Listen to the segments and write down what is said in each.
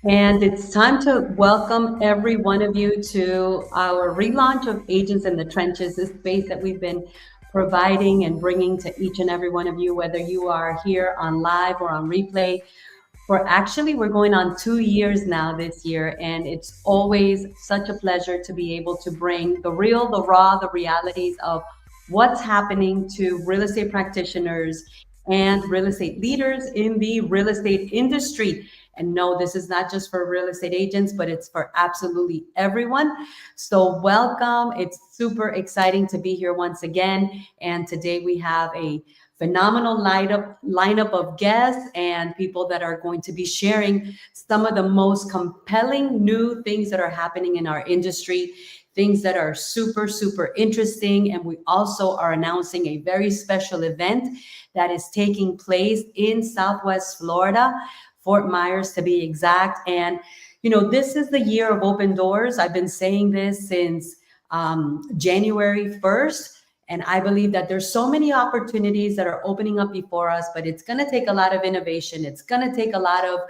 And it's time to welcome every one of you to our relaunch of Agents in the Trenches, this space that we've been providing and bringing to each and every one of you, whether you are here on live or on replay. We're going on 2 years now this year, and it's always such a pleasure to be able to bring the real, the raw, the realities of what's happening to real estate practitioners and real estate leaders in the real estate industry. And no, this is not just for real estate agents, but it's for absolutely everyone. So welcome. It's super exciting to be here once again. And today we have a phenomenal lineup of guests and people that are going to be sharing some of the most compelling new things that are happening in our industry, things that are super, super interesting. And we also are announcing a very special event that is taking place in Southwest Florida, Fort Myers to be exact. And, this is the year of open doors. I've been saying this since January 1st. And I believe that there's so many opportunities that are opening up before us, but it's going to take a lot of innovation. It's going to take a lot of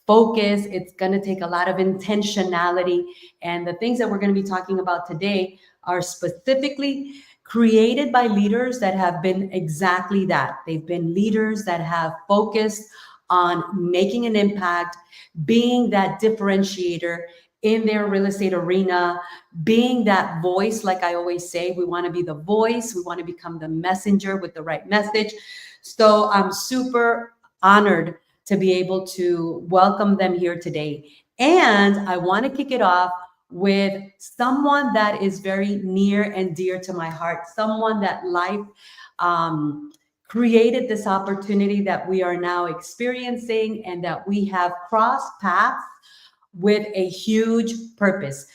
focus. It's going to take a lot of intentionality. And the things that we're going to be talking about today are specifically created by leaders that have been exactly that. They've been leaders that have focused on making an impact, being that differentiator in their real estate arena, being that voice. Like I always say, we want to be the voice. We want to become the messenger with the right message. So I'm super honored to be able to welcome them here today. And I want to kick it off with someone that is very near and dear to my heart, someone that life created this opportunity that we are now experiencing and that we have crossed paths with a huge purpose.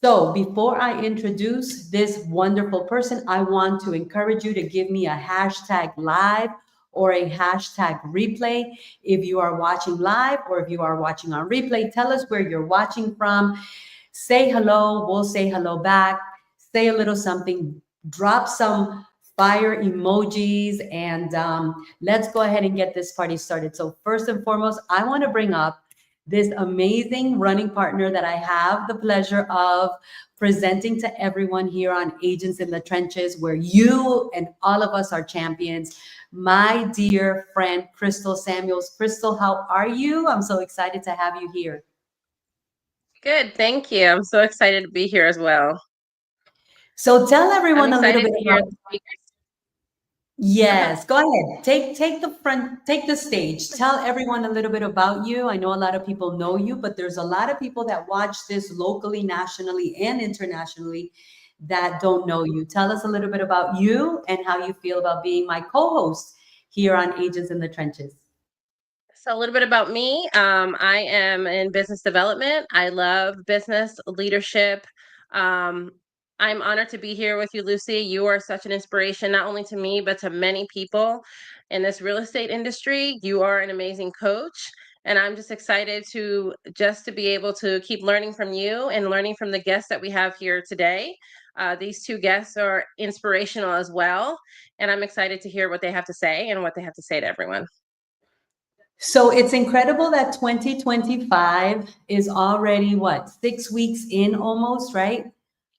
So before I introduce this wonderful person, I want to encourage you to give me a hashtag live or a hashtag replay. If you are watching live or if you are watching on replay, tell us where you're watching from. Say hello, we'll say hello back. Say a little something, drop some fire emojis, and let's go ahead and get this party started. So first and foremost, I want to bring up this amazing running partner that I have the pleasure of presenting to everyone here on Agents in the Trenches, where you and all of us are champions. My dear friend, Christal Samuels. Christal, how are you? I'm so excited to have you here. Good, thank you. I'm so excited to be here as well. So tell I'm everyone a little excited bit to hear about. the speakers. Yes, go ahead. Take the stage. Tell everyone a little bit about you. I know a lot of people know you, but there's a lot of people that watch this locally, nationally, and internationally that don't know you. Tell us a little bit about you and how you feel about being my co-host here on Agents in the Trenches. So, a little bit about me. I am in business development. I love business leadership. Um, I'm honored to be here with you, Lucy. You are such an inspiration, not only to me, but to many people in this real estate industry. You are an amazing coach. And I'm just excited to be able to keep learning from you and learning from the guests that we have here today. These two guests are inspirational as well. And I'm excited to hear what they have to say and what they have to say to everyone. So it's incredible that 2025 is already what, 6 weeks in almost, right?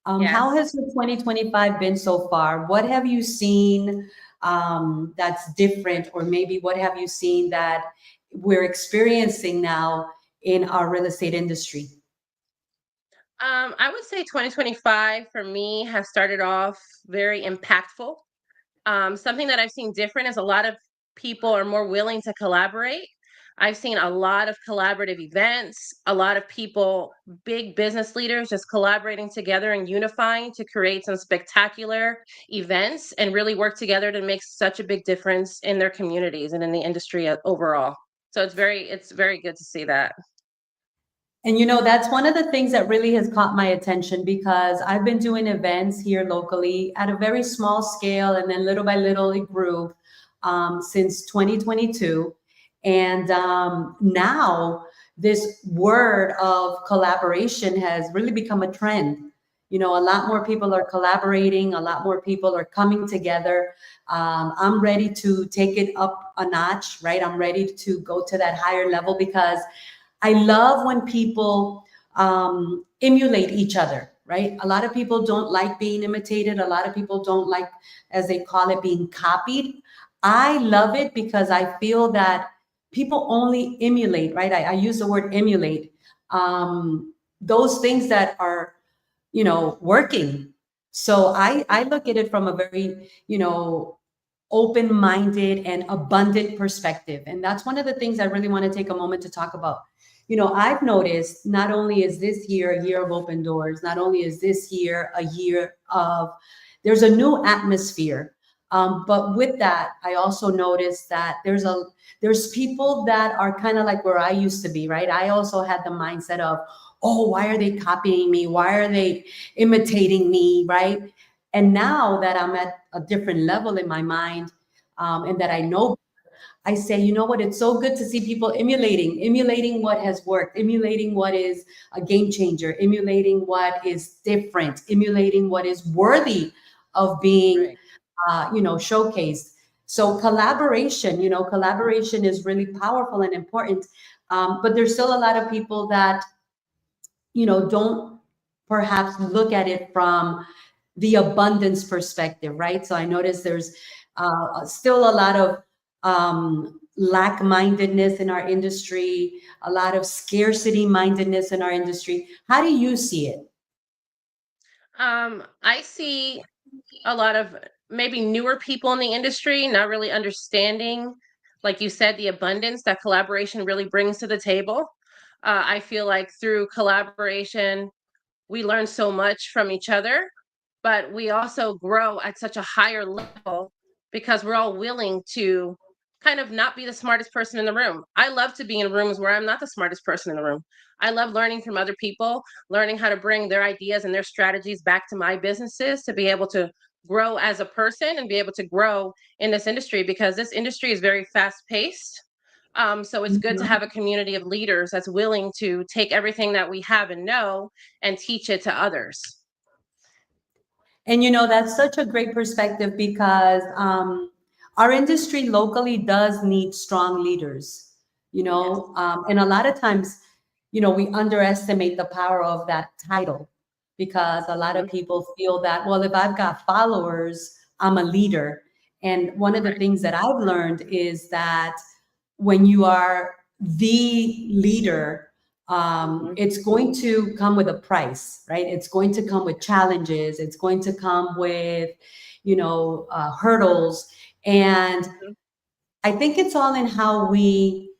How Yes. has the 2025 been so far? What have you seen that's different, or maybe what have you seen that we're experiencing now in our real estate industry? I would say 2025 for me has started off very impactful. Something that I've seen different is a lot of people are more willing to collaborate. I've seen a lot of collaborative events, a lot of people, big business leaders, just collaborating together and unifying to create some spectacular events and really work together to make such a big difference in their communities and in the industry overall. So it's very good to see that. And that's one of the things that really has caught my attention, because I've been doing events here locally at a very small scale, and then little by little it grew since 2022. And now this word of collaboration has really become a trend. A lot more people are collaborating, a lot more people are coming together. I'm ready to take it up a notch, right? I'm ready to go to that higher level, because I love when people emulate each other, right? A lot of people don't like being imitated. A lot of people don't like, as they call it, being copied. I love it because I feel that people only emulate, right? I use the word emulate, those things that are, working. So I look at it from a very, open minded and abundant perspective. And that's one of the things I really want to take a moment to talk about. I've noticed not only is this year a year of open doors, not only is this year a year of, there's a new atmosphere. But with that, I also noticed that there's people that are kind of like where I used to be, right? I also had the mindset of, oh, why are they copying me? Why are they imitating me, right? And now that I'm at a different level in my mind, and that I know, I say, you know what? It's so good to see people emulating what has worked, emulating what is a game changer, emulating what is different, emulating what is worthy of being, Right. showcased. So collaboration is really powerful and important. But there's still a lot of people that, don't perhaps look at it from the abundance perspective, right? So I notice there's still a lot of lack mindedness in our industry, a lot of scarcity mindedness in our industry. How do you see it? I see a lot of maybe newer people in the industry not really understanding, like you said, the abundance that collaboration really brings to the table. I feel like through collaboration, we learn so much from each other, but we also grow at such a higher level because we're all willing to kind of not be the smartest person in the room. I love to be in rooms where I'm not the smartest person in the room. I love learning from other people, learning how to bring their ideas and their strategies back to my businesses to be able to grow as a person and be able to grow in this industry because this industry is very fast paced. So it's good to have a community of leaders that's willing to take everything that we have and know and teach it to others. And that's such a great perspective because our industry locally does need strong leaders, Yes. and a lot of times, we underestimate the power of that title because a lot of Mhm. people feel that, well, if I've got followers, I'm a leader. And one of the Right. things that I've learned is that when you are the leader, Mhm. it's going to come with a price, right? It's going to come with challenges. It's going to come with, hurdles. And Mhm. I think it's all in how we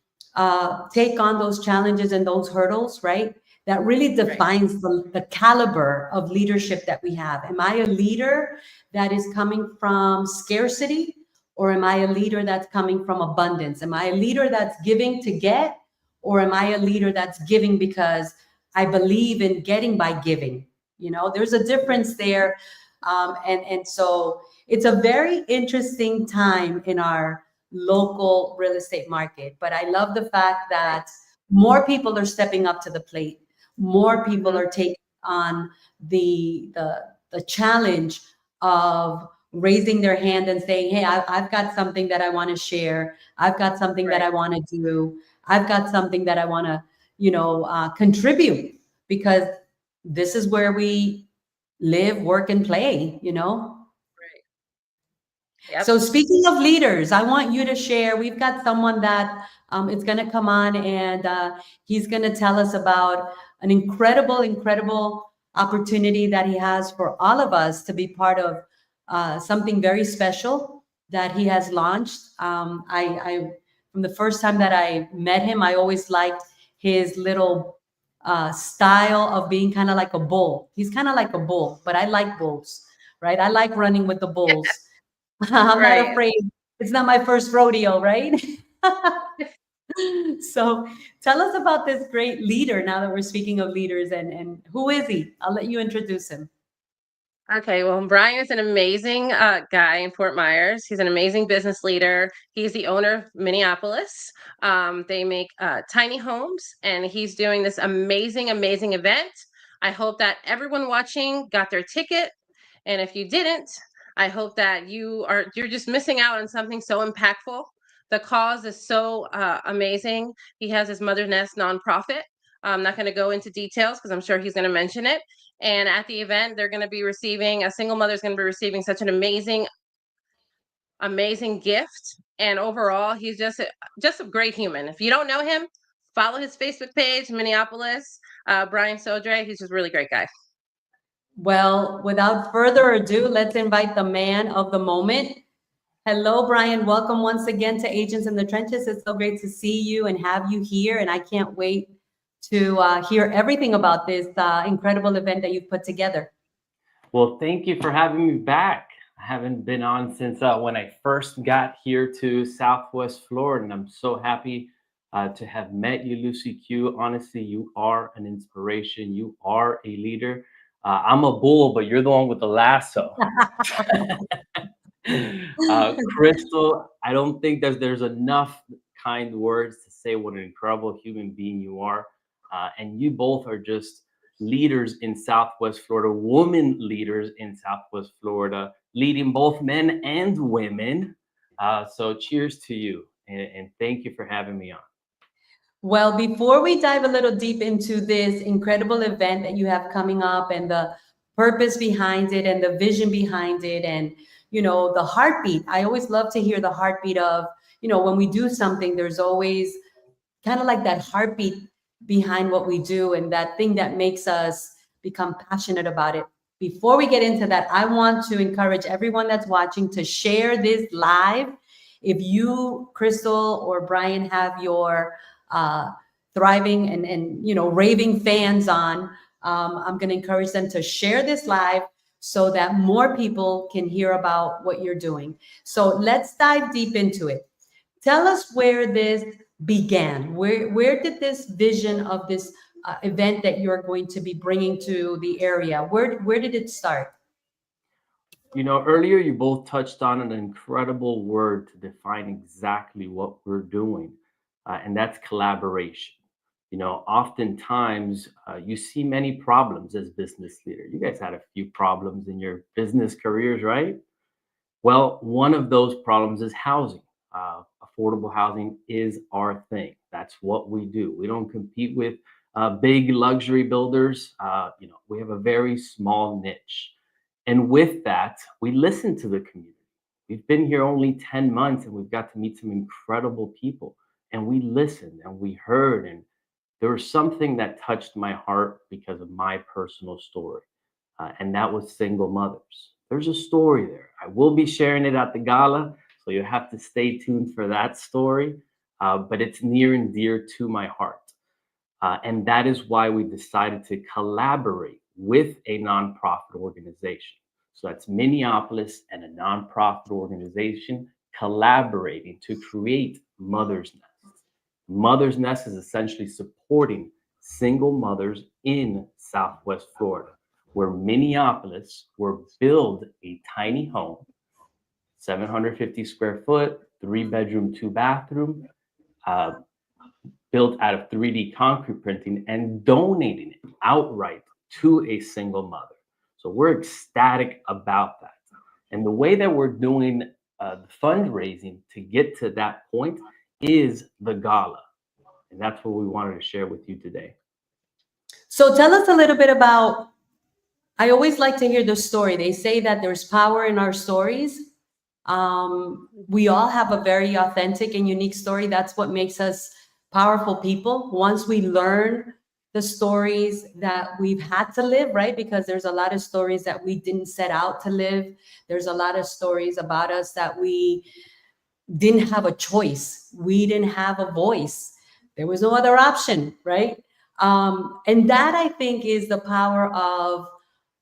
take on those challenges and those hurdles, right? That really Right. defines the caliber of leadership that we have. Am I a leader that is coming from scarcity, or am I a leader that's coming from abundance? Am I a leader that's giving to get, or am I a leader that's giving because I believe in getting by giving? There's a Right. difference there. And so it's a very interesting time in our local real estate market. But I love the fact Right. that more people are stepping up to the plate. More people Mhm. are taking on the challenge of raising their hand and saying, "Hey, I've got something that I want to share. I've got something that I Right. want to do. I've got something that I want to, contribute because this is where we live, work, and play. Right. Yep. So speaking of leaders, I want you to share. We've got someone that is going to come on, and he's going to tell us about an incredible opportunity that he has for all of us to be part of something very special that he has launched. From the first time that I met him, I always liked his little style of being kind of like a bull. He's kind of like a bull, but I like bulls, right? I like running with the bulls. I'm not Right. afraid. It's not my first rodeo, right? So tell us about this great leader now that we're speaking of leaders, and who is he? I'll let you introduce him. Okay, well, Brian is an amazing guy in Fort Myers. He's an amazing business leader. He's the owner of Minneapolis. They make tiny homes, and he's doing this amazing event. I hope that everyone watching got their ticket, and if you didn't, I hope that you're just missing out on something so impactful. The cause is so amazing. He has his Mother Nest nonprofit. I'm not going to go into details because I'm sure he's going to mention it. And at the event, they're going to be receiving, a single mother is going to be receiving such an amazing gift. And overall, he's just a great human. If you don't know him, follow his Facebook page, Minneapolis, Brian Sodre. He's just a really great guy. Well, without further ado, let's invite the man of the moment. Hello, Brian. Welcome once again to Agents in the Trenches. It's so great to see you and have you here. And I can't wait to hear everything about this incredible event that you've put together. Well, thank you for having me back. I haven't been on since when I first got here to Southwest Florida, and I'm so happy to have met you, Lucy Q. Honestly, you are an inspiration. You are a leader. I'm a bull, but you're the one with the lasso. Christal, I don't think that there's enough kind words to say what an incredible human being you are. And you both are just leaders in Southwest Florida, women leaders in Southwest Florida, leading both men and women. So cheers to you. And thank you for having me on. Well, before we dive a little deep into this incredible event that you have coming up and the purpose behind it and the vision behind it and, the heartbeat, I always love to hear the heartbeat of, when we do something, there's always kind of like that heartbeat behind what we do and that thing that makes us become passionate about it. Before we get into that, I want to encourage everyone that's watching to share this live. If you, Christal or Brian, have your thriving and raving fans on, I'm going to encourage them to share this live so that more people can hear about what you're doing. So let's dive deep into it. Tell us where this began. Where did this vision of this event that you're going to be bringing to the area, where did it start? Earlier you both touched on an incredible word to define exactly what we're doing, and that's collaboration. Oftentimes you see many problems as business leader. You guys had a few problems in your business careers, right? Well, one of those problems is housing. Affordable housing is our thing. That's what we do. We don't compete with big luxury builders. We have a very small niche. And with that, we listen to the community. We've been here only 10 months and we've got to meet some incredible people. And we listened and we heard. And there was something that touched my heart because of my personal story. And that was single mothers. There's a story there. I will be sharing it at the gala. So you have to stay tuned for that story. But it's near and dear to my heart. And that is why we decided to collaborate with a nonprofit organization. So that's Minneapolis and a nonprofit organization collaborating to create Mother's Nest. Mother's Nest is essentially supporting single mothers in Southwest Florida, where Minneapolis will build a tiny home, 750 square foot, 3-bedroom, 2-bathroom, built out of 3D concrete printing and donating it outright to a single mother. So we're ecstatic about that. And the way that we're doing the fundraising to get to that point is the gala. And that's what we wanted to share with you today. So tell us a little bit about, I always like to hear the story. They say that there's power in our stories. We all have a very authentic and unique story. That's what makes us powerful people. Once we learn the stories that we've had to live, right? Because there's a lot of stories that we didn't set out to live. There's a lot of stories about us that we didn't have a choice. We didn't have a voice. There was no other option, right? And that, I think, is the power of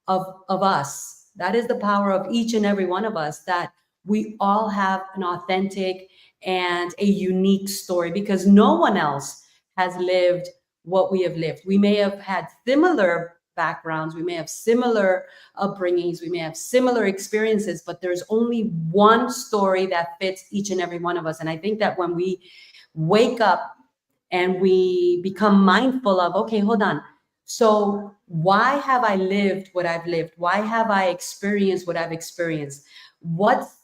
us. That is the power of each and every one of us, that we all have an authentic and a unique story, because no one else has lived what we have lived. We may have had similar backgrounds, we may have similar upbringings, we may have similar experiences, but there's only one story that fits each and every one of us. And I think that when we wake up and we become mindful of, okay, hold on. So why have I lived what I've lived? Why have I experienced what I've experienced? What's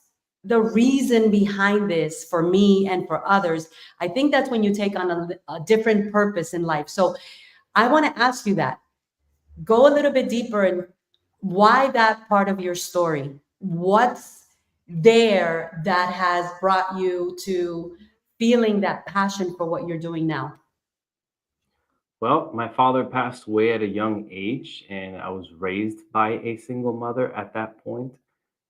the reason behind this for me and for others, I think that's when you take on a different purpose in life. So I want to ask you that. Go a little bit deeper and why that part of your story. What's there that has brought you to feeling that passion for what you're doing now? Well, my father passed away at a young age, and I was raised by a single mother at that point.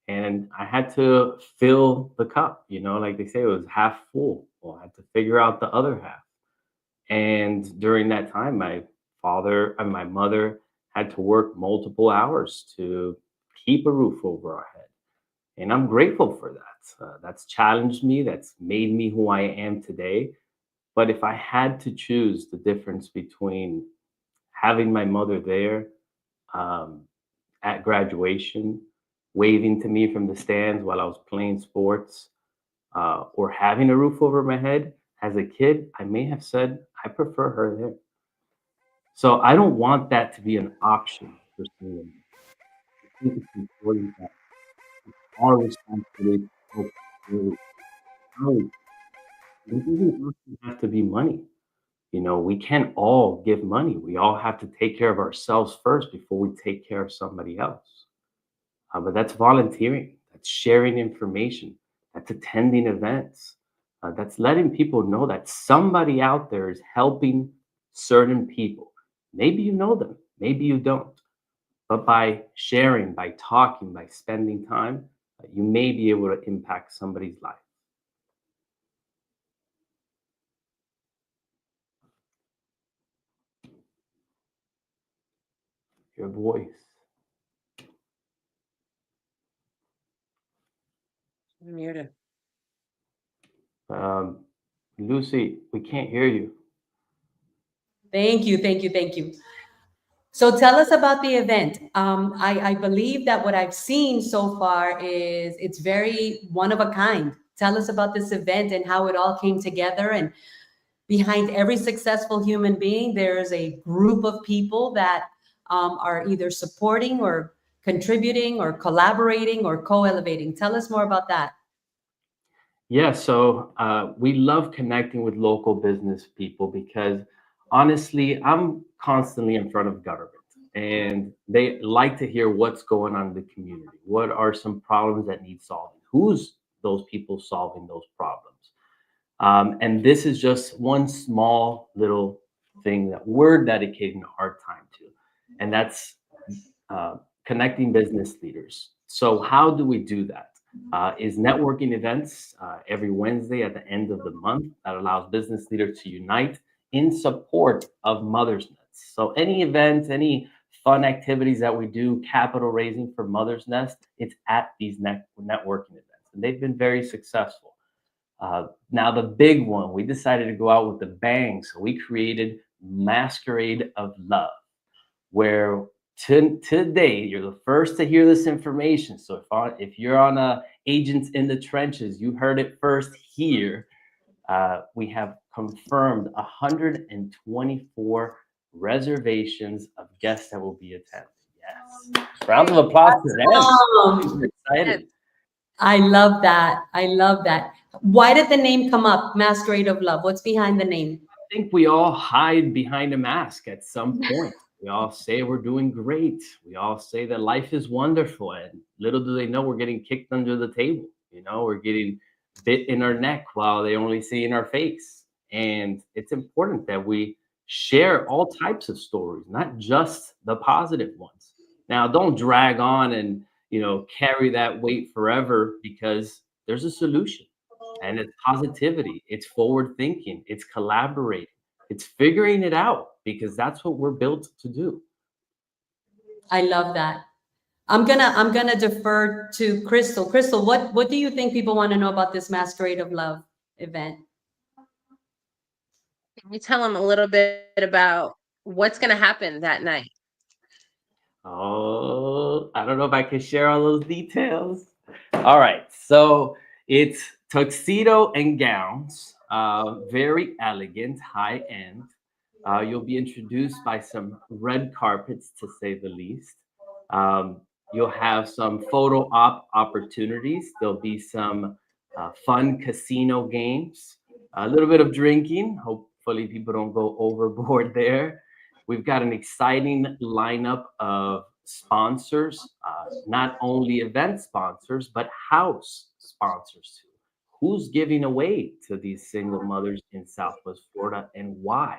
And I had to fill the cup, like they say, it was half full. Well, I had to figure out the other half. And during that time, my father and my mother had to work multiple hours to keep a roof over our head. And I'm grateful for that. That's challenged me, that's made me who I am today. But if I had to choose the difference between having my mother there um, at graduation, waving to me from the stands while I was playing sports, or having a roof over my head as a kid, I may have said, I prefer her there. So I don't want that to be an option for someone. I think it's important that our responsibility to help really out. It doesn't have to be money. We can't all give money. We all have to take care of ourselves first before we take care of somebody else. But that's volunteering, that's sharing information, that's attending events, that's letting people know that somebody out there is helping certain people. Maybe you know them, maybe you don't. But by sharing, by talking, by spending time, you may be able to impact somebody's life. Your voice. Muted. Um, Lucy, we can't hear you. Thank you, thank you, thank you. So tell us about the event. I believe that what I've seen so far is it's very one of a kind. Tell us about this event and how it all came together. And behind every successful human being, there's a group of people that are either supporting or contributing or collaborating or co-elevating. Tell us more about that. Yeah, so we love connecting with local business people because honestly, I'm constantly in front of government and they like to hear what's going on in the community. What are some problems that need solving? Who's those people solving those problems? And this is just one small little thing that we're dedicating our time to, and that's uh, connecting business leaders. So, how do we do that? Is networking events every Wednesday at the end of the month that allows business leaders to unite in support of Mother's Nest. So, any events, any fun activities that we do, capital raising for Mother's Nest, it's at these networking events, and they've been very successful. Now, the big one, we decided to go out with the bang. So we created Masquerade of Love, where today you're the first to hear this information. So if you're on Agents in the Trenches, you heard it first here. We have confirmed 124 reservations of guests that will be attending. Yes. Round of applause to them. Um, We're excited. I love that. I love that. Why did the name come up? Masquerade of Love. What's behind the name? Think we all hide behind a mask at some point. We all say we're doing great. We all say that life is wonderful. And little do they know we're getting kicked under the table. We're getting bit in our neck while they only see in our face. And it's important that we share all types of stories, not just the positive ones. Now, don't drag on and, carry that weight forever because there's a solution and it's positivity, it's forward thinking, it's collaborating, it's figuring it out because that's what we're built to do. I love that. I'm gonna defer to Crystal. Crystal, what do you think people want to know about this Masquerade of Love event? Can you tell them a little bit about what's going to happen that night? Oh, I don't know if I can share all those details. All right, so it's tuxedo and gowns, very elegant, high end. You'll be introduced by some red carpets, to say the least. You'll have some photo op opportunities. There'll be some fun casino games, a little bit of drinking. Hopefully, people don't go overboard there. We've got an exciting lineup of sponsors, not only event sponsors, but house sponsors too. Who's giving away to these single mothers in Southwest Florida and why?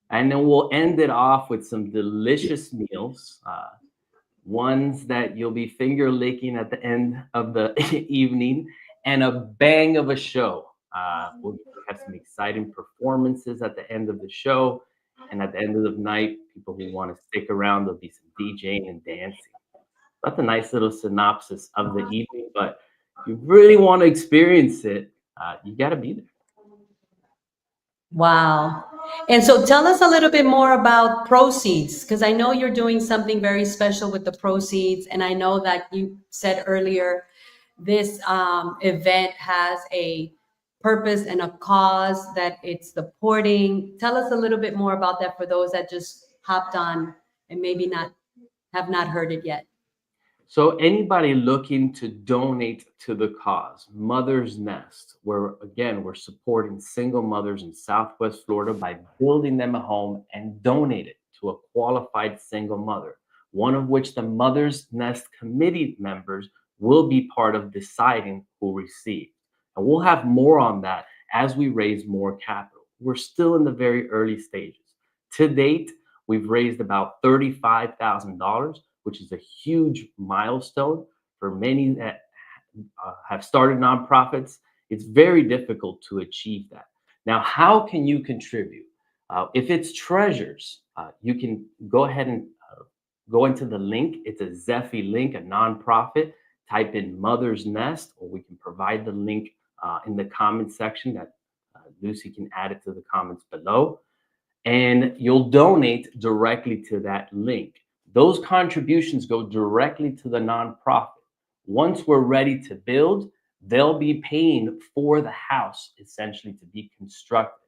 And then we'll end it off with some delicious meals, ones that you'll be finger licking at the end of the evening, and a bang of a show. We'll have some exciting performances at the end of the show. And at the end of the night, people who want to stick around, there'll be some DJing and dancing. That's a nice little synopsis of the evening. But if you really want to experience it, you got to be there. Wow. And so tell us a little bit more about proceeds, because I know you're doing something very special with the proceeds. And I know that you said earlier, this event has a purpose and a cause that it's supporting. Tell us a little bit more about that for those that just hopped on and maybe not have not heard it yet. So anybody looking to donate to the cause, Mother's Nest, where again, we're supporting single mothers in Southwest Florida by building them a home and donate it to a qualified single mother, one of which the Mother's Nest committee members will be part of deciding who receives. And we'll have more on that as we raise more capital. We're still in the very early stages. To date, we've raised about $35,000, which is a huge milestone for many that have started nonprofits. It's very difficult to achieve that. Now, how can you contribute? If it's treasures, you can go ahead and go into the link. It's a Zephy link, a nonprofit. Type in Mother's Nest, or we can provide the link in the comment section that Lucy can add it to the comments below. And you'll donate directly to that link. Those contributions go directly to the nonprofit. Once we're ready to build, they'll be paying for the house essentially to be constructed,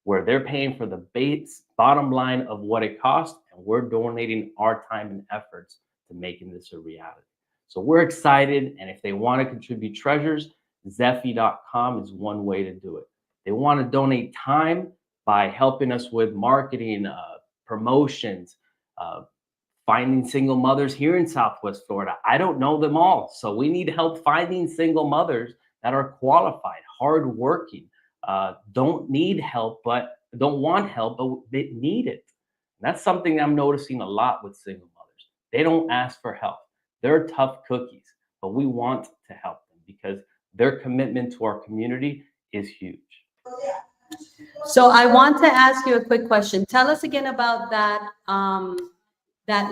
where they're paying for the base bottom line of what it costs, and we're donating our time and efforts to making this a reality. So we're excited, and if they want to contribute treasures, Zephy.com is one way to do it. They want to donate time by helping us with marketing, promotions, finding single mothers here in Southwest Florida. I don't know them all, so we need help finding single mothers that are qualified, hardworking, don't need help, but don't want help, but they need it. And that's something I'm noticing a lot with single mothers. They don't ask for help. They're tough cookies, but we want to help them because their commitment to our community is huge. So I want to ask you a quick question. Tell us again about that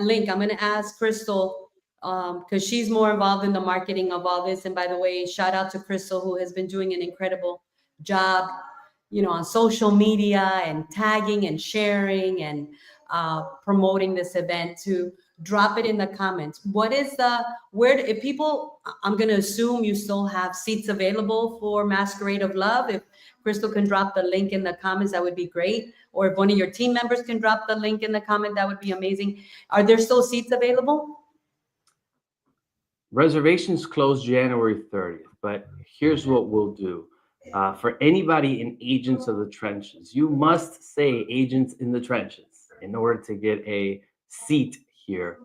link. I'm going to ask Christal because she's more involved in the marketing of all this. And by the way, shout out to Christal, who has been doing an incredible job, on social media and tagging and sharing and promoting this event. To drop it in the comments. What is if people, I'm going to assume you still have seats available for Masquerade of Love. If Christal can drop the link in the comments, that would be great. Or if one of your team members can drop the link in the comment, that would be amazing. Are there still seats available? Reservations close January 30th, but here's what we'll do. For anybody in Agents of the Trenches, you must say Agents in the Trenches in order to get a seat here.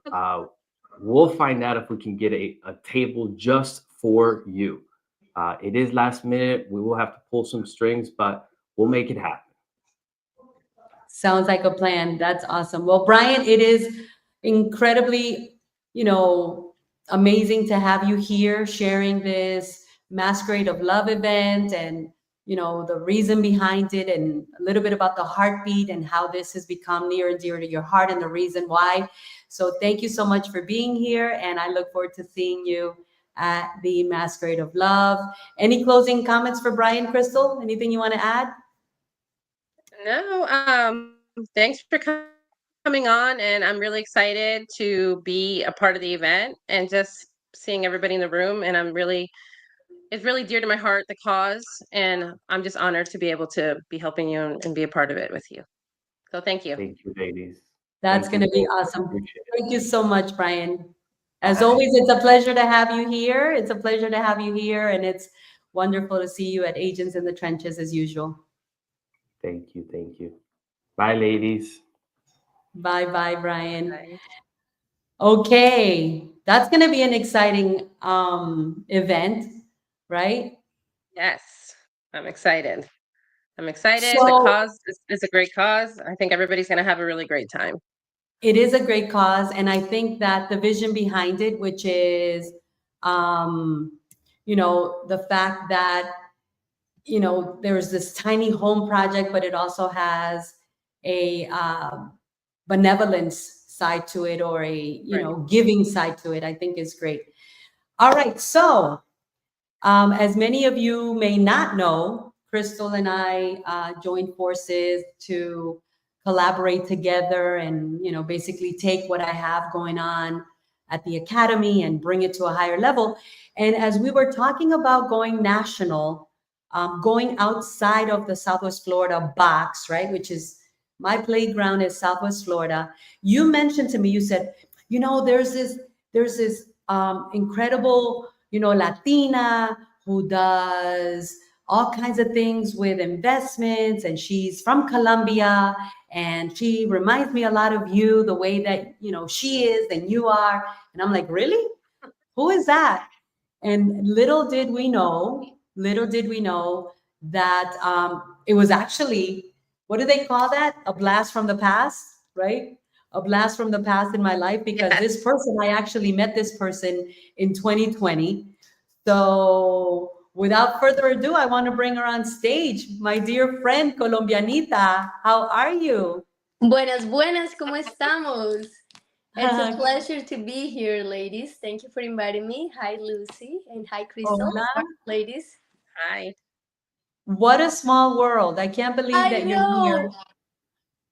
We'll find out if we can get a table just for you. It is last minute. We will have to pull some strings, but we'll make it happen. Sounds like a plan. That's awesome. Well, Brian, it is incredibly, amazing to have you here sharing this Masquerade of Love event and, the reason behind it and a little bit about the heartbeat and how this has become near and dear to your heart and the reason why. So thank you so much for being here. And I look forward to seeing you at the Masquerade of Love. Any closing comments for Brian, Christal? Anything you want to add? No, thanks for coming on, and I'm really excited to be a part of the event and just seeing everybody in the room. And it's really dear to my heart, the cause, and I'm just honored to be able to be helping you and be a part of it with you. So thank you. Thank you, ladies. That's going to be awesome. Thank you so much, Brian. As always, it's a pleasure to have you here. It's a pleasure to have you here, and it's wonderful to see you at Agents in the Trenches as usual. Thank you. Thank you. Bye, ladies. Bye bye, Brian. Bye. Okay, that's going to be an exciting event, right? Yes, I'm excited. I'm excited. The So cause is a great cause. I think everybody's going to have a really great time. it is a great cause, and I think that the vision behind it, which is, um, the fact that there's this tiny home project, but it also has a benevolence side to it, or a Right. giving side to it, I think is great. All right, so as many of you may not know, Christal and I joined forces to collaborate together and, basically take what I have going on at the academy and bring it to a higher level. And as we were talking about going national, going outside of the Southwest Florida box, right, which is my playground is Southwest Florida. You mentioned to me, you said, there's this incredible, Latina who does all kinds of things with investments, and she's from Colombia, and she reminds me a lot of you, the way that she is and you are. And I'm like, really? Who is that? And little did we know that it was actually, what do they call that? A blast from the past, right? A blast from the past in my life, because Yes. this person, I actually met this person in 2020. So without further ado, I want to bring her on stage. My dear friend, Colombianita, how are you? Buenas, buenas, ¿cómo estamos? It's a pleasure to be here, ladies. Thank you for inviting me. Hi, Lucy, and hi, Crystal. Hola. Ladies. Hi. What a small world. I can't believe I that you're here. know.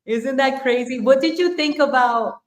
Isn't that crazy? What did you think about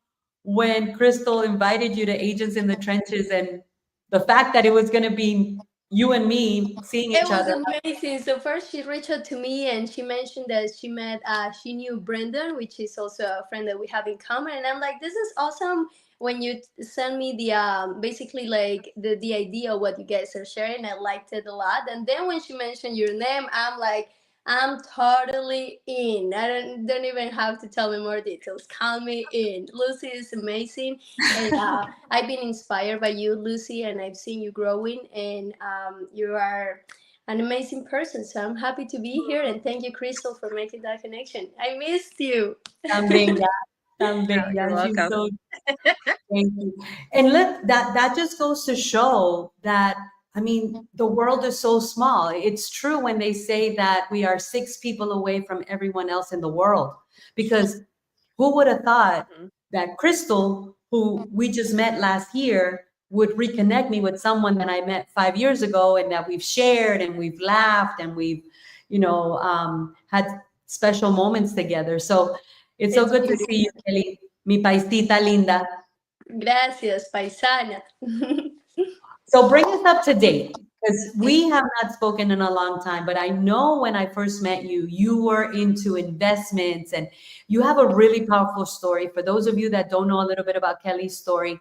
when Crystal invited you to Agents in the Trenches, and the fact that it was going to be you and me seeing It each was other? amazing. So first she reached out to me and she mentioned that she knew Brendan, which is also a friend that we have in common. And I'm like, this is awesome. When you send me the basically like the idea of what you guys are sharing, I liked it a lot. And then when she mentioned your name, I'm like, I'm totally in. I don't even have to tell me more details. Count me in. Lucy is amazing, and I've been inspired by you, Lucy, and I've seen you growing, and you are an amazing person. So I'm happy to be here, and thank you, Crystal, for making that connection. I missed you. Tan bella, tan Oh, you're bella. She's welcome. so, thank you. And look, that just goes to show that, I mean, the world is so small. It's true when they say that we are 6 people away from everyone else in the world, because who would have thought Mhm. that Crystal, who we just met last year, would reconnect me with someone that I met 5 years ago, and that we've shared and we've laughed and we've, had special moments together. So it's so It's good to see you, beautiful. Kelly, mi paisita linda. Gracias, paisana. So bring us up to date, because we have not spoken in a long time, but I know when I first met you, you were into investments, and you have a really powerful story. For those of you that don't know a little bit about Kelly's story,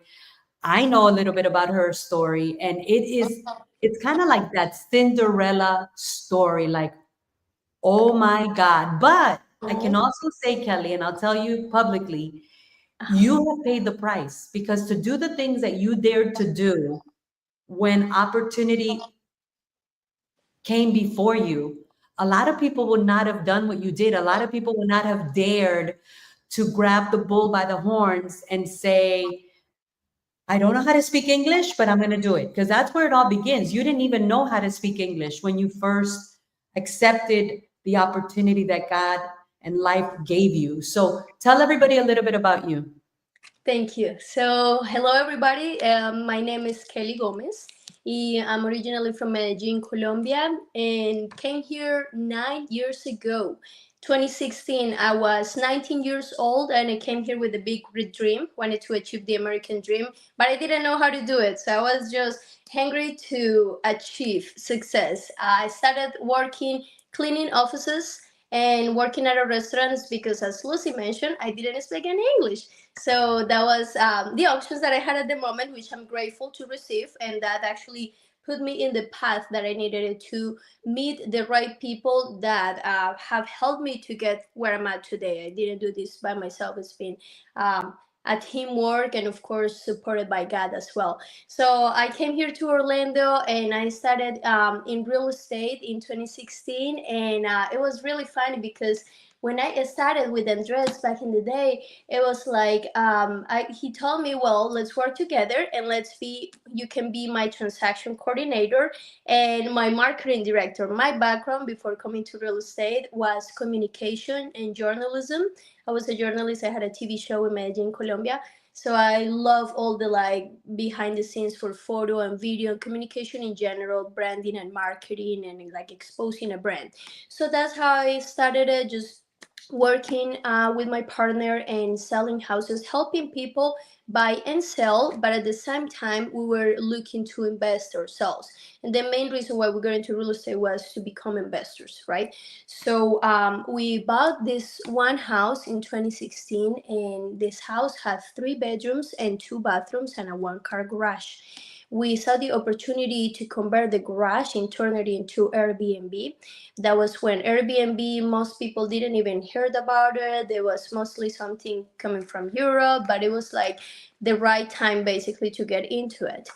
I know a little bit about her story, and it's kind of like that Cinderella story, like, oh my God. But I can also say, Kelly, and I'll tell you publicly, you have paid the price, because to do the things that you dared to do when opportunity came before you, a lot of people would not have done what you did. A lot of people would not have dared to grab the bull by the horns and say, I don't know how to speak English, but I'm going to do it. Because that's where it all begins. You didn't even know how to speak English when you first accepted the opportunity that God and life gave you. So tell everybody a little bit about you. Thank you. So, hello everybody. My name is Kelly Gomez. I'm originally from Medellin, Colombia, and came here 9 years ago. 2016, I was 19 years old, and I came here with a big dream, wanted to achieve the American dream, but I didn't know how to do it. So I was just hungry to achieve success. I started working cleaning offices and working at a restaurant, because as Lucy mentioned, I didn't speak any English. So that was the options that I had at the moment, which I'm grateful to receive, and that actually put me in the path that I needed to meet the right people that have helped me to get where I'm at today. I didn't do this by myself. It's been um, a teamwork, and of course supported by God as well. So I came here to Orlando, and I started in real estate in 2016, and it was really funny because when I started with Andres back in the day, it was like he told me, well, let's work together, and you can be my transaction coordinator and my marketing director. My background before coming to real estate was communication and journalism. I was a journalist. I had a TV show in Medellin, Colombia. So I love all the like behind the scenes for photo and video and communication in general, branding and marketing, and like exposing a brand. So that's how I started it, just working with my partner and selling houses, helping people buy and sell. But at the same time, we were looking to invest ourselves. And the main reason why we got into real estate was to become investors, right? So we bought this one house in 2016, and this house had 3 bedrooms and 2 bathrooms and a one-car garage. We saw the opportunity to convert the garage and turn it into Airbnb. That was when Airbnb, most people didn't even heard about it. There was mostly something coming from Europe, but it was like the right time basically to get into it.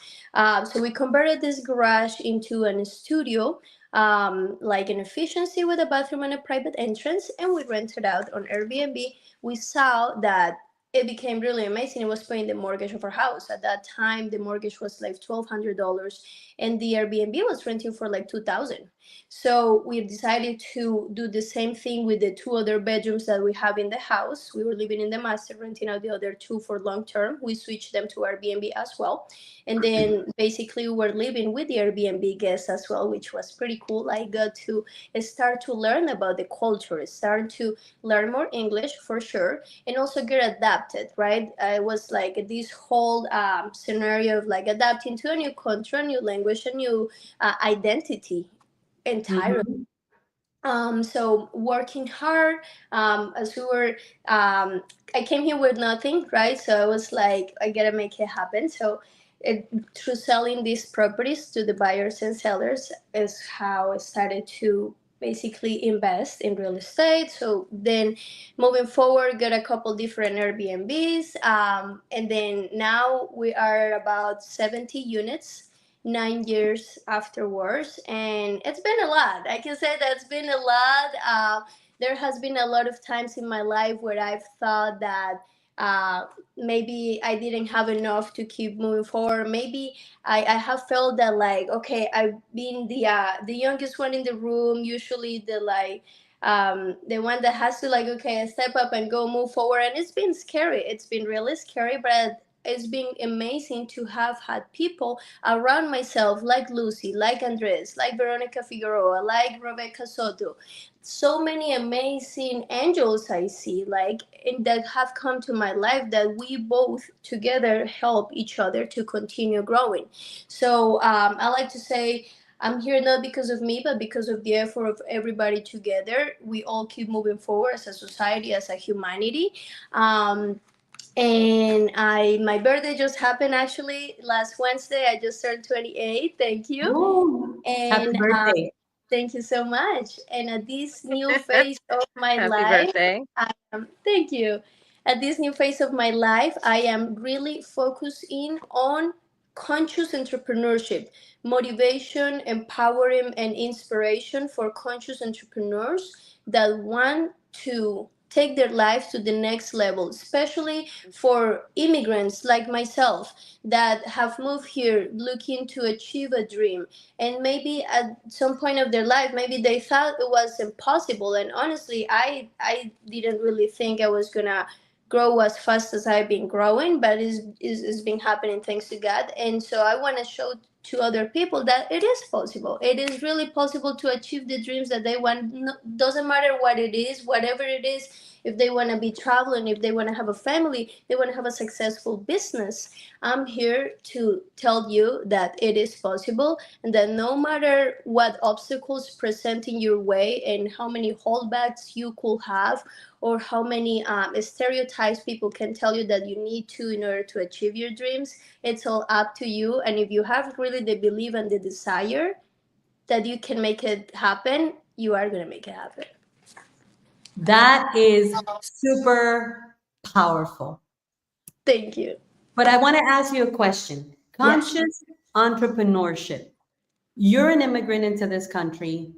So we converted this garage into a studio, like an efficiency with a bathroom and a private entrance, and we rented out on Airbnb. We saw that it became really amazing. It was paying the mortgage of our house. At that time, the mortgage was like $1,200, and the Airbnb was renting for like $2,000. So we decided to do the same thing with the 2 other bedrooms that we have in the house. We were living in the master, renting out the other 2 for long term. We switched them to Airbnb as well. And then basically we were living with the Airbnb guests as well, which was pretty cool. I got to start to learn about the culture, start to learn more English for sure, and also get adapted, right? It was like this whole scenario of like adapting to a new country, a new language, a new identity entirely. So working hard, as we were, I came here with nothing, right? So I was like, I gotta make it happen. So through selling these properties to the buyers and sellers is how I started to basically invest in real estate. So then moving forward, got a couple different Airbnbs. And then now we are about 70 units 9 years afterwards, and it's been a lot. I can say that's been a lot. There has been a lot of times in my life where I've thought that maybe I didn't have enough to keep moving forward. Maybe I have felt that like, okay, I've been the youngest one in the room, usually the one that has to like, okay, step up and go move forward. And it's been scary. It's been really scary, but it's been amazing to have had people around myself like Lucy, like Andres, like Veronica Figueroa, like Rebecca Soto. So many amazing angels I see, like, and that have come to my life, that we both together help each other to continue growing. So I like to say, I'm here not because of me, but because of the effort of everybody together. We all keep moving forward as a society, as a humanity. And my birthday just happened actually last Wednesday. I just turned 28. Thank you. Oh, happy And birthday. thank you so much. And at this new phase of my Happy life, birthday. thank you. At this new phase of my life, I am really focusing on conscious entrepreneurship, motivation, empowering, and inspiration for conscious entrepreneurs that want to take their lives to the next level, especially for immigrants like myself that have moved here looking to achieve a dream. And maybe at some point of their life, maybe they thought it was impossible. And honestly, I didn't really think I was gonna grow as fast as I've been growing, but it's been happening thanks to God. And so I want to show to other people that it is possible. It is really possible to achieve the dreams that they want. No, doesn't matter what it is, whatever it is. if they want to be traveling, if they want to have a family, they want to have a successful business. I'm here to tell you that it is possible, and that no matter what obstacles present in your way and how many holdbacks you could have, or how many stereotypes people can tell you that you need to in order to achieve your dreams, it's all up to you. And if you have really the belief and the desire that you can make it happen, you are going to make it happen. That is super powerful. Thank you. But I want to ask you a question. Conscious entrepreneurship. You're an immigrant into this country.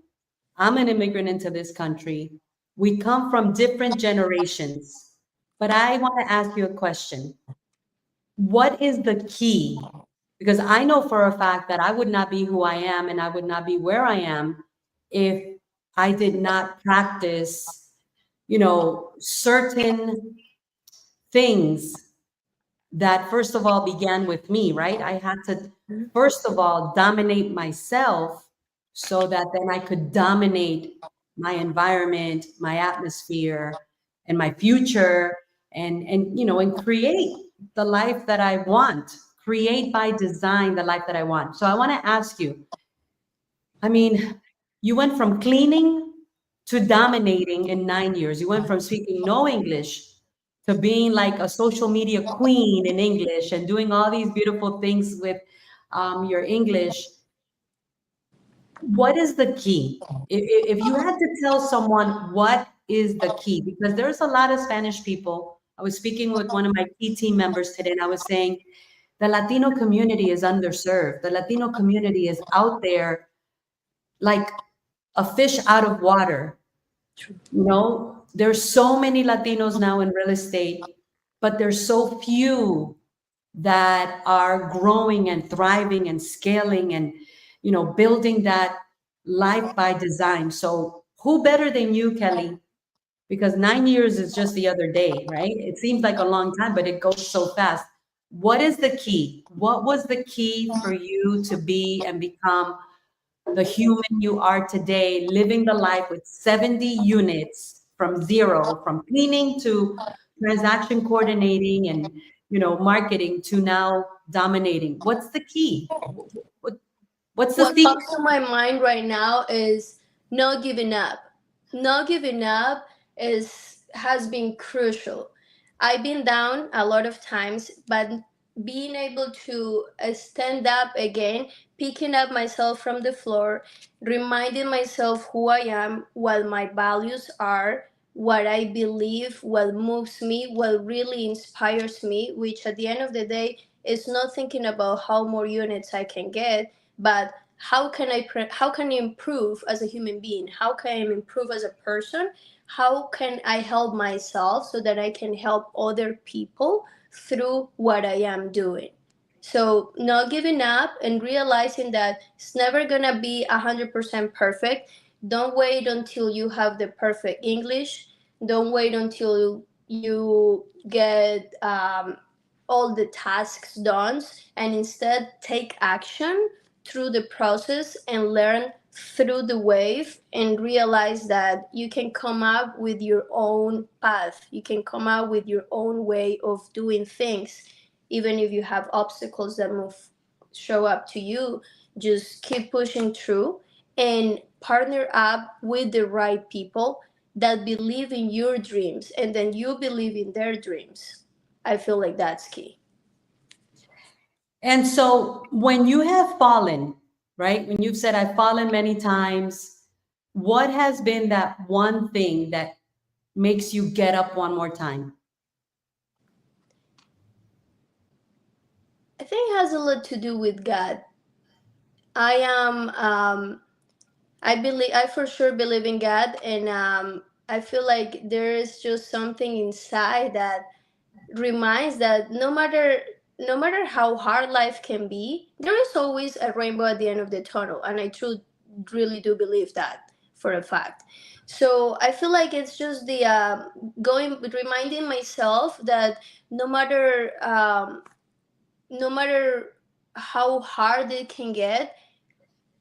I'm an immigrant into this country. We come from different generations. But I want to ask you a question. What is the key? Because I know for a fact that I would not be who I am and I would not be where I am if I did not practice, certain things that first of all began with me, right? I had to first of all dominate myself so that then I could dominate my environment, my atmosphere, and my future, and create the life that I want, create by design the life that I want. So I want to ask you, I mean, you went from cleaning to dominating in 9 years. You went from speaking no English to being like a social media queen in English and doing all these beautiful things with your English. What is the key? If you had to tell someone what is the key, because there's a lot of Spanish people. I was speaking with one of my key team members today, and I was saying the Latino community is underserved. The Latino community is out there like a fish out of water. There's so many Latinos now in real estate, but there's so few that are growing and thriving and scaling and building that life by design. So who better than you, Kelly? Because 9 years is just the other day, right? It seems like a long time, but it goes so fast. What is the key? What was the key for you to be and become the human you are today, living the life with 70 units from zero, from cleaning to transaction coordinating and marketing to now dominating? What's the key? What's the What secret? comes to my mind right now is not giving up. Not giving up has been crucial. I've been down a lot of times, but being able to stand up again, picking up myself from the floor, reminding myself who I am, what my values are, what I believe, what moves me, what really inspires me, which at the end of the day is not thinking about how more units I can get, but how can I improve as a human being? How can I improve as a person? How can I help myself so that I can help other people through what I am doing? So not giving up and realizing that it's never gonna be 100% perfect. Don't wait until you have the perfect English. Don't wait until you get all the tasks done, and instead take action through the process and learn through the wave, and realize that you can come up with your own path. You can come up with your own way of doing things. Even if you have obstacles that show up to you, just keep pushing through and partner up with the right people that believe in your dreams, and then you believe in their dreams. I feel like that's key. And so when you have fallen, right? When you've said, I've fallen many times, what has been that one thing that makes you get up one more time? I think it has a lot to do with God. I am I for sure believe in God, and I feel like there is just something inside that reminds that no matter how hard life can be, there is always a rainbow at the end of the tunnel, and I truly really do believe that for a fact. So I feel like it's just the reminding myself that no matter no matter how hard it can get,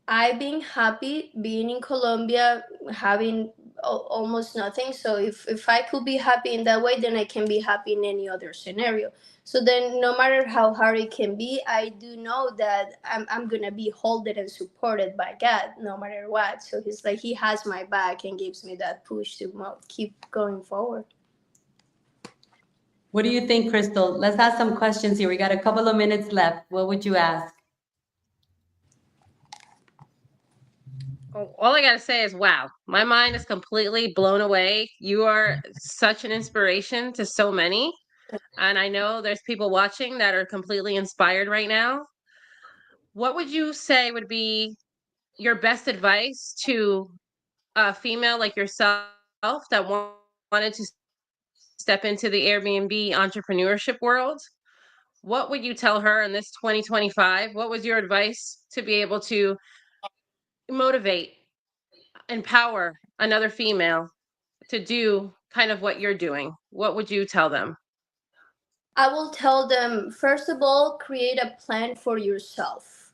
I've been happy being in Colombia, having almost nothing. So if I could be happy in that way, then I can be happy in any other scenario. So then no matter how hard it can be, I do know that I'm gonna be holded and supported by God no matter what. So he's like, he has my back and gives me that push to keep going forward. What do you think, Crystal? Let's ask some questions here. We got a couple of minutes left. What would you ask? All I gotta say is, wow, my mind is completely blown away. You are such an inspiration to so many. And I know there's people watching that are completely inspired right now. What would you say would be your best advice to a female like yourself that wanted to step into the Airbnb entrepreneurship world? What would you tell her in this 2025? What was your advice to be able to motivate, empower another female to do kind of what you're doing? What would you tell them? I will tell them, first of all, create a plan for yourself.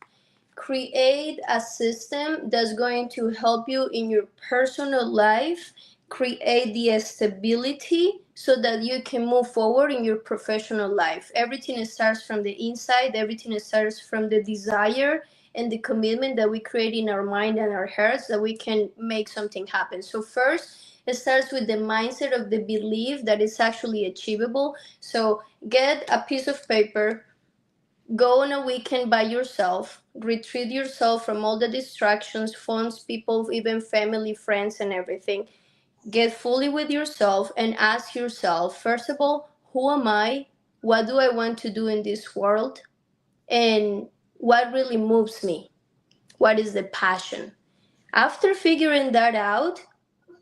Create a system that's going to help you in your personal life. Create the stability so that you can move forward in your professional life. Everything starts from the inside, everything starts from the desire and the commitment that we create in our mind and our hearts that we can make something happen. So first, it starts with the mindset of the belief that it's actually achievable. So get a piece of paper, go on a weekend by yourself, retreat yourself from all the distractions, phones, people, even family, friends, and everything. Get fully with yourself and ask yourself, first of all, who am I? What do I want to do in this world? And what really moves me? What is the passion? After figuring that out,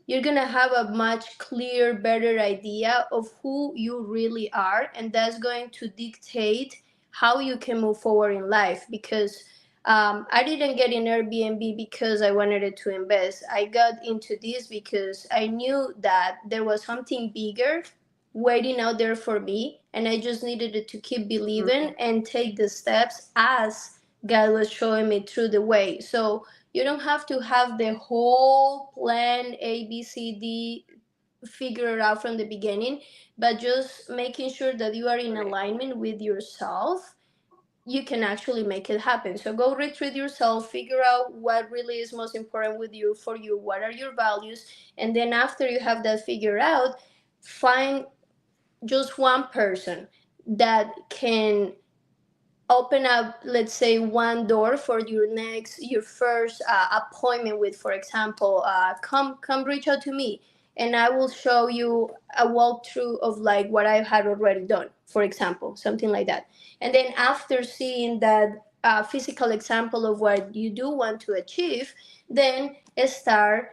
you're going to have a much clearer, better idea of who you really are, and that's going to dictate how you can move forward in life. Because I didn't get in Airbnb because I wanted it to invest. I got into this because I knew that there was something bigger waiting out there for me, and I just needed it to keep believing and take the steps as God was showing me through the way. So you don't have to have the whole plan A, B, C, D figured out from the beginning, but just making sure that you are in Right. alignment with yourself, you can actually make it happen. So go retreat yourself, figure out what really is most important with you, for you, what are your values, and then after you have that figured out, find just one person that can open up, let's say, one door for your first appointment with, for example, come reach out to me and I will show you a walkthrough of like what I had already done, for example, something like that. And then after seeing that physical example of what you do want to achieve, then start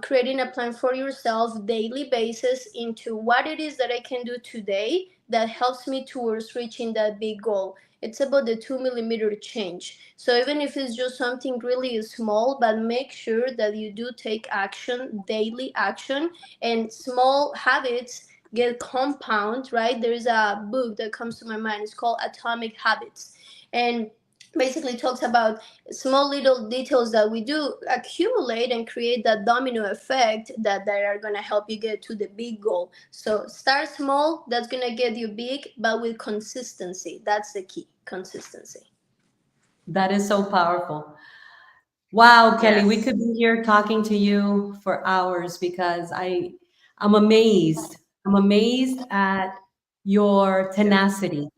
creating a plan for yourself daily basis into what it is that I can do today that helps me towards reaching that big goal. It's about the 2 millimeter change. So even if it's just something really small, but make sure that you do take action, daily action, and small habits get compound, right? There's a book that comes to my mind. It's called Atomic Habits. And basically talks about small little details that we do accumulate and create that domino effect that are going to help you get to the big goal. So start small, that's going to get you big, but with consistency. That's the key, consistency. That is so powerful. Wow, Kelly, we Yes. could be here talking to you for hours because I'm amazed. I'm amazed at your tenacity.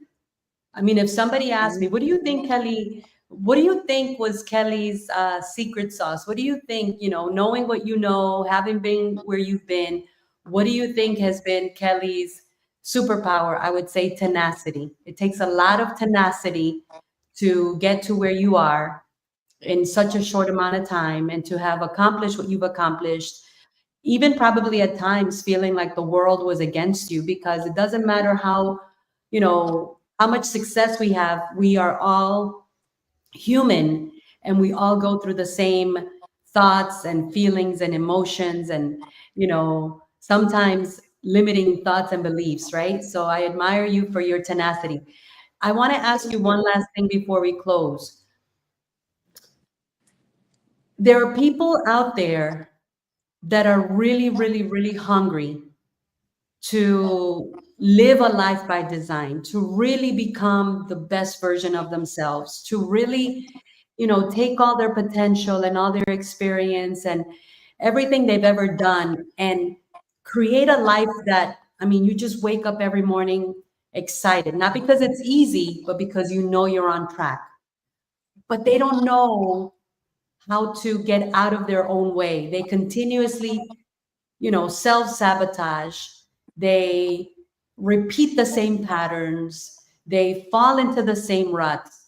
I mean, if somebody asked me, what do you think, Kelly? What do you think was Kelly's secret sauce? What do you think, knowing what you know, having been where you've been, what do you think has been Kelly's superpower? I would say tenacity. It takes a lot of tenacity to get to where you are in such a short amount of time and to have accomplished what you've accomplished, even probably at times feeling like the world was against you, because it doesn't matter how much success we have, we are all human and we all go through the same thoughts and feelings and emotions and sometimes limiting thoughts and beliefs, right? So I admire you for your tenacity. I want to ask you one last thing before we close. There are people out there that are really, really, really hungry to live a life by design, to really become the best version of themselves, to really, take all their potential and all their experience and everything they've ever done and create a life that, I mean, you just wake up every morning excited, not because it's easy, but because you're on track. But they don't know how to get out of their own way. They continuously, self-sabotage. They repeat the same patterns. They fall into the same ruts.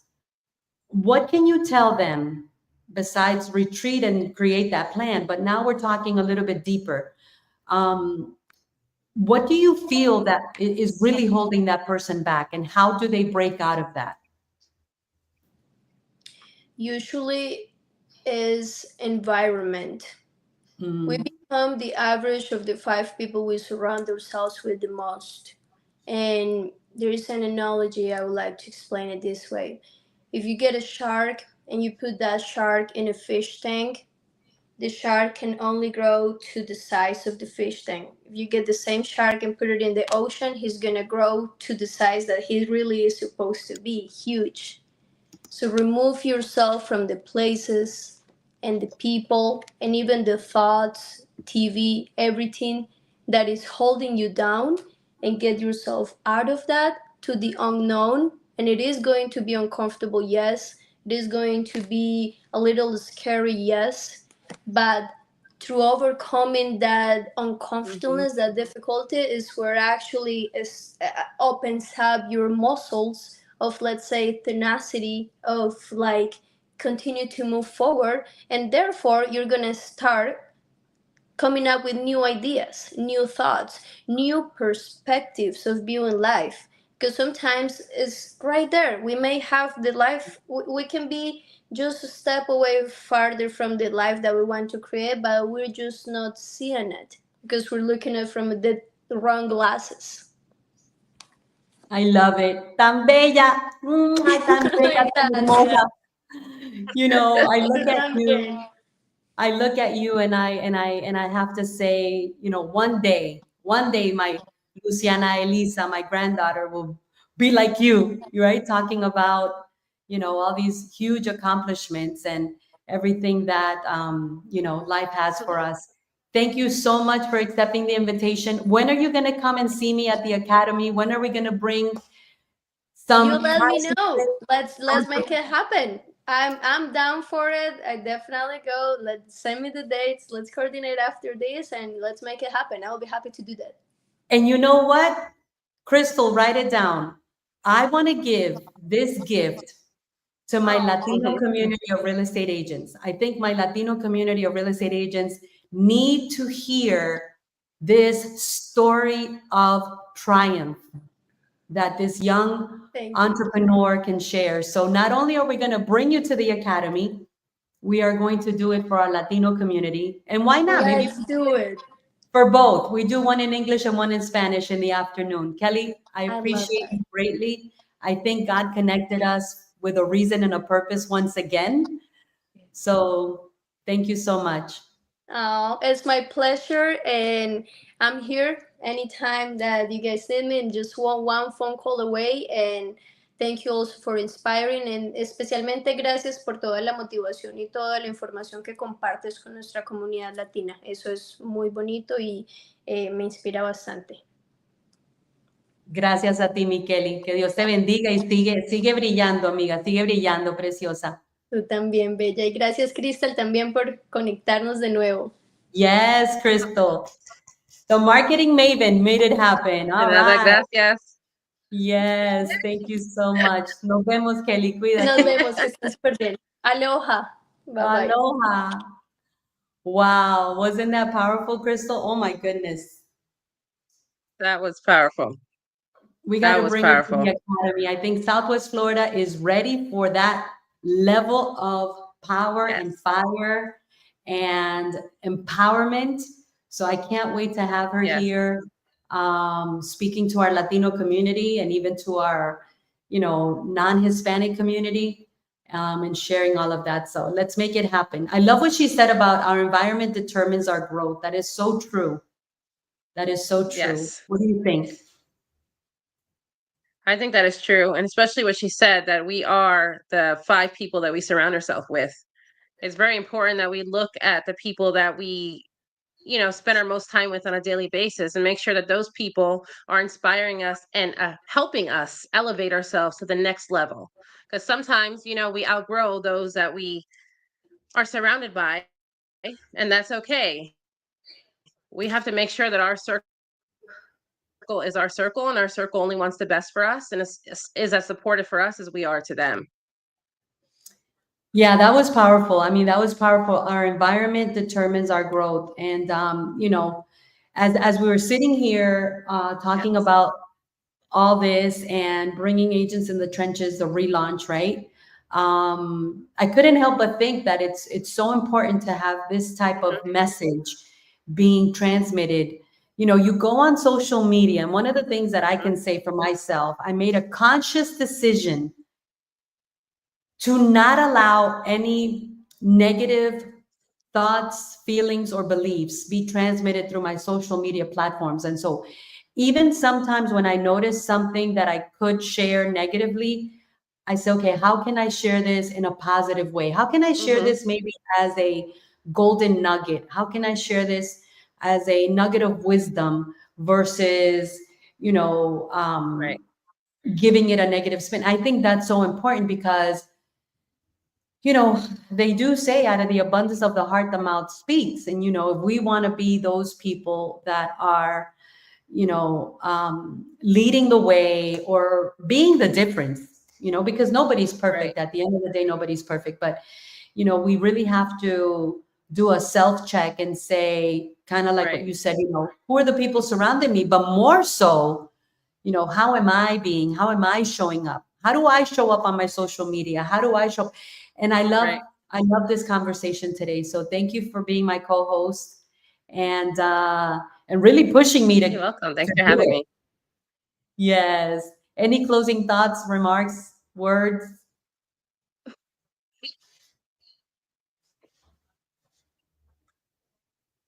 What can you tell them besides retreat and create that plan? But now we're talking a little bit deeper. What do you feel that is really holding that person back, and how do they break out of that? Usually is environment. We Mm, become the average of the 5 people we surround ourselves with the most. And there is an analogy I would like to explain it this way. If you get a shark and you put that shark in a fish tank, the shark can only grow to the size of the fish tank. If you get the same shark and put it in the ocean, he's gonna grow to the size that he really is supposed to be, huge. So remove yourself from the places and the people and even the thoughts, TV, everything that is holding you down, and get yourself out of that to the unknown. And it is going to be uncomfortable, yes. It is going to be a little scary, yes. But through overcoming that Mhm. uncomfortableness, that difficulty is where actually opens up your muscles of, let's say, tenacity, of like continue to move forward. And therefore you're gonna start coming up with new ideas, new thoughts, new perspectives of viewing life. Because sometimes it's right there. We may have the life, we can be just a step away farther from the life that we want to create, but we're just not seeing it because we're looking at it from the wrong glasses. I love it. Tan bella. Ay, tan bella, tan Gracias. hermosa. I Tú look at you. también. I look at you and I have to say, one day my Luciana Elisa, my granddaughter, will be like you, right? Talking about, all these huge accomplishments and everything that life has for us. Thank you so much for accepting the invitation. When are you going to come and see me at the academy? When are we going to bring You some let me high know. Let's make entrepreneurs? it happen. I'm down for it. I definitely go. Let's send me the dates. Let's coordinate after this and let's make it happen. I'll be happy to do that. And you know what? Crystal, write it down. I want to give this gift to my Latino Mhm. community of real estate agents. I think my Latino community of real estate agents need to hear this story of triumph that this young Thank you. entrepreneur can share. So not only are we going to bring you to the academy, we are going to do it for our Latino community. And why not? Maybe Let's do it. for both. We do one in English and one in Spanish in the afternoon. Kelly, I I love appreciate that. you greatly. I think God connected us with a reason and a purpose once again. So thank you so much. It's my pleasure, and I'm here anytime that you guys need me, and just one phone call away. And thank you also for inspiring, and especialmente gracias por toda la motivación y toda la información que compartes con nuestra comunidad latina. Eso es muy bonito y me inspira bastante. Gracias a ti, mi Kelly. Que Dios te bendiga y sigue brillando, amiga. Sigue brillando, preciosa. Tú también, Bella. Y gracias, Crystal, también por conectarnos de nuevo. Yes, Crystal. The marketing maven made it happen. De All nada, right. gracias. Yes, thank you so much. Nos vemos, Kelly. Nos Cuídate. vemos, que estés súper bien. Aloha. Bye bye. Aloha. Wow, wasn't that powerful, Crystal? Oh my goodness. That was powerful. We got That to was bring it to the powerful. academy. I think Southwest Florida is ready for that level of power and Yes. fire and empowerment. So I can't wait to have her Yes. here, speaking to our Latino community and even to our, non-Hispanic community. and sharing all of that. So let's make it happen. I love what she said about our environment determines our growth. That is so true. That is so true. Yes. What do you think? I think that is true. And especially what she said, that we are the 5 people that we surround ourselves with. It's very important that we look at the people that we, spend our most time with on a daily basis and make sure that those people are inspiring us and helping us elevate ourselves to the next level. Because sometimes, we outgrow those that we are surrounded by, and that's okay. We have to make sure that our circle is our circle, and our circle only wants the best for us and is as supportive for us as we are to them. Yeah, that was powerful. I mean, that was powerful. Our environment determines our growth. And, as we were sitting here talking Yes. about all this and bringing agents in the trenches, the relaunch, right? I couldn't help but think that it's so important to have this type of message being transmitted. You go on social media, and one of the things that I can say for myself, I made a conscious decision to not allow any negative thoughts, feelings, or beliefs be transmitted through my social media platforms. And so, even sometimes when I notice something that I could share negatively, I say, okay, how can I share this in a positive way? How can I share Mm-hmm. this maybe as a golden nugget? How can I share this as a nugget of wisdom versus, you know, Right. um, giving it a negative spin? I think that's so important because they do say out of the abundance of the heart, the mouth speaks. And, if we want to be those people that are, leading the way or being the difference, because nobody's Right. perfect. At the end of the day, nobody's perfect. But, we really have to do a self check and say, kind of like what Right. you said, who are the people surrounding me? But more so, how am I showing up? How do I show up on my social media? How do I show up? And Right. I love this conversation today. So thank you for being my co-host and really pushing me You're welcome. Thanks to for do having it. me. Yes. Any closing thoughts, remarks, words?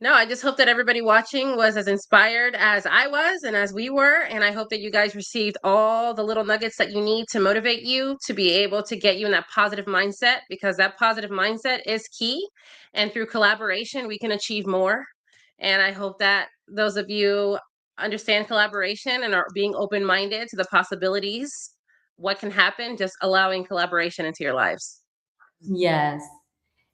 No, I just hope that everybody watching was as inspired as I was and as we were. And I hope that you guys received all the little nuggets that you need to motivate you to be able to get you in that positive mindset, because that positive mindset is key. And through collaboration, we can achieve more. And I hope that those of you understand collaboration and are being open minded to the possibilities, what can happen, just allowing collaboration into your lives. Yes.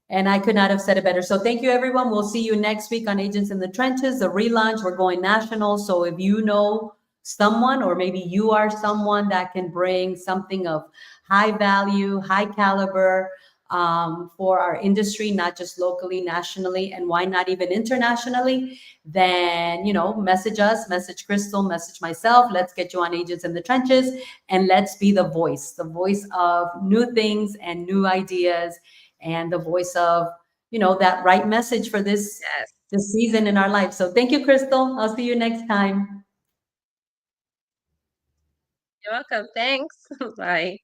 And I could not have said it better. So thank you, everyone. We'll see you next week on Agents in the Trenches, the relaunch. We're going national. So if you know someone, or maybe you are someone that can bring something of high value, high caliber for our industry, not just locally, nationally, and why not even internationally, then, message us, message Christal, message myself. Let's get you on Agents in the Trenches, and let's be the voice of new things and new ideas, and the voice of that right message for Yes. this season in our life. So thank you, Christal. I'll see you next time. You're welcome. Thanks. Bye.